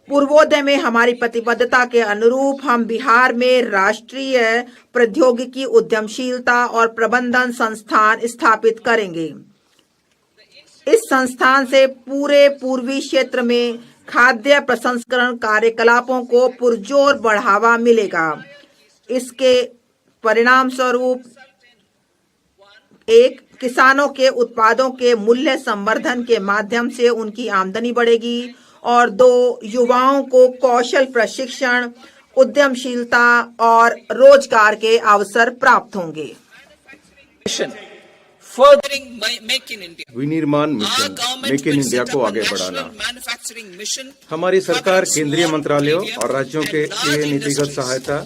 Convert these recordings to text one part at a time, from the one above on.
पूर्वोदय में हमारी प्रतिबद्धता के अनुरूप हम बिहार में राष्ट्रीय प्रौद्योगिकी उद्यमशीलता और प्रबंधन संस्थान स्थापित करेंगे। इस संस्थान से पूरे पूर्वी क्षेत्र में खाद्य प्रसंस्करण कार्यकलापों को पुरजोर बढ़ावा मिलेगा। इसके परिणाम स्वरूप एक, किसानों के उत्पादों के मूल्य संवर्धन के माध्यम से उनकी आमदनी बढ़ेगी और 2, युवाओं को कौशल प्रशिक्षण, उद्यमशीलता और रोजगार के अवसर प्राप्त होंगे। विनिर्माण मिशन मेक इन इंडिया को आगे बढ़ाना। हमारी सरकार केंद्रीय मंत्रालयों और राज्यों के लिए नीतिगत सहायता,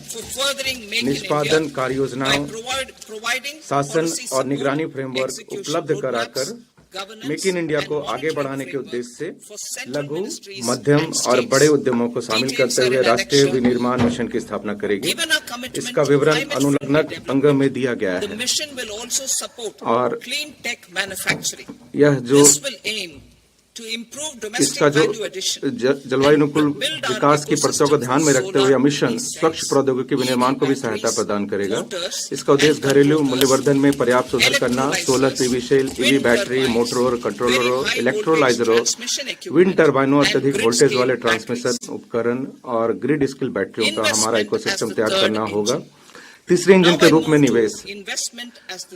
निष्पादन कार्य योजनाओं, शासन और निगरानी फ्रेमवर्क उपलब्ध कराकर मेक इन इंडिया को आगे बढ़ाने के उद्देश्य से लघु, मध्यम और बड़े उद्यमों को शामिल करते हुए राष्ट्रीय विनिर्माण मिशन की स्थापना करेगी। इसका विवरण अनुलग्नक अंग में दिया गया है और यह जो इसका जो जलवायु अनुकूल विकास की परतों को ध्यान में रखते हुए मिशन स्वच्छ प्रौद्योगिकी विनिर्माण को भी सहायता प्रदान करेगा। इसका उद्देश्य घरेलू मूल्यवर्धन में पर्याप्त सुधार करना, solar PV cell, EV battery, मोटरों, कंट्रोलरों, इलेक्ट्रोलाइजरों, विंड टर्बाइनों, अत्यधिक वोल्टेज वाले ट्रांसमिशन उपकरण और ग्रिड स्किल बैटरियों का हमारा इकोसिस्टम तैयार करना होगा। तीसरे इंजन के रूप में निवेश।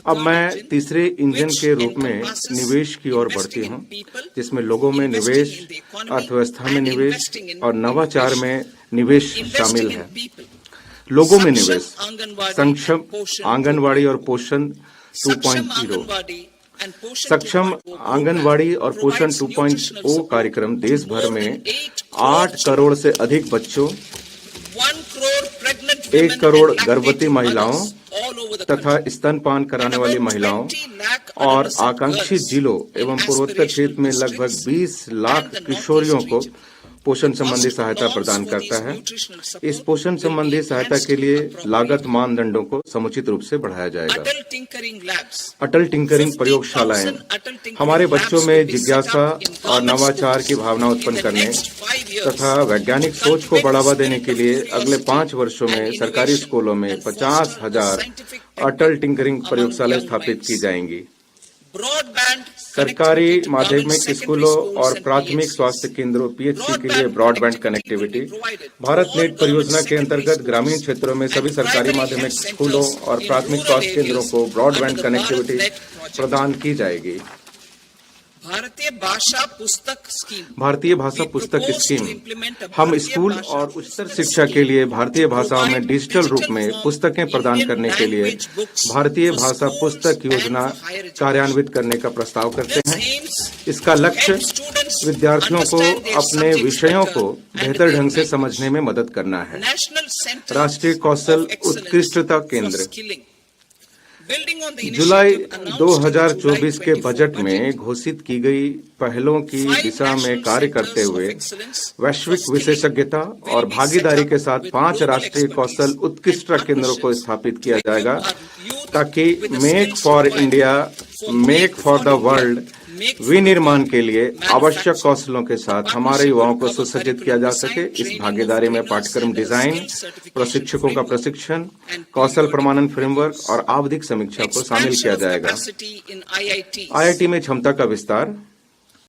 अब मैं तीसरे इंजन के रूप में निवेश की ओर बढ़ती हूँ, जिसमें लोगों में निवेश, अर्थव्यवस्था में निवेश और नवाचार में निवेश शामिल है। लोगों में निवेश, सक्षम आंगनवाड़ी और पोषण 2.0। सक्षम आंगनवाड़ी और पोषण 2.0 कार्यक्रम देश भर में 8 करोड़ से अधिक बच्चों, 1 करोड़ गर्भवती महिलाओं तथा स्तनपान कराने वाली महिलाओं और आकांक्षी जिलों एवं पूर्वोत्तर क्षेत्र में लगभग 20 लाख किशोरियों को पोषण संबंधी सहायता प्रदान करता है। इस पोषण संबंधी सहायता के लिए लागत मानदंडों को समुचित रूप से बढ़ाया जाएगा। अटल टिंकरिंग प्रयोगशालाएं हमारे बच्चों में जिज्ञासा और नवाचार की भावना उत्पन्न करने तथा वैज्ञानिक सोच को बढ़ावा देने के लिए अगले 5 वर्षों में सरकारी स्कूलों में 50,000 अटल टिंकरिंग प्रयोगशालाएं स्थापित की जाएंगी। सरकारी माध्यमिक स्कूलों और प्राथमिक स्वास्थ्य केंद्रों पीएचसी के लिए ब्रॉडबैंड कनेक्टिविटी। भारत नेट परियोजना के अंतर्गत ग्रामीण क्षेत्रों में सभी सरकारी माध्यमिक स्कूलों और प्राथमिक स्वास्थ्य केंद्रों को ब्रॉडबैंड कनेक्टिविटी प्रदान की जाएगी। भारतीय भाषा पुस्तक स्कीम। हम स्कूल और उच्चतर शिक्षा के लिए भारतीय भाषाओं में डिजिटल रूप में पुस्तकें प्रदान करने के लिए भारतीय भाषा पुस्तक योजना कार्यान्वित करने का प्रस्ताव करते हैं। इसका लक्ष्य विद्यार्थियों को अपने विषयों को बेहतर ढंग से समझने में मदद करना है। राष्ट्रीय कौशल उत्कृष्टता केंद्र। जुलाई 2024 के बजट में घोषित की गई पहलों की दिशा में कार्य करते हुए वैश्विक विशेषज्ञता और भागीदारी के साथ 5 राष्ट्रीय कौशल उत्कृष्टता केंद्रों को स्थापित किया जाएगा, ताकि make for India, make for the world विनिर्माण के लिए आवश्यक कौशलों के साथ हमारे युवाओं को सुसज्जित किया जा सके। इस भागीदारी में पाठ्यक्रम डिजाइन, प्रशिक्षकों का प्रशिक्षण, कौशल प्रमाणन फ्रेमवर्क और आवधिक समीक्षा को शामिल किया जाएगा। आईआईटी में क्षमता का विस्तार।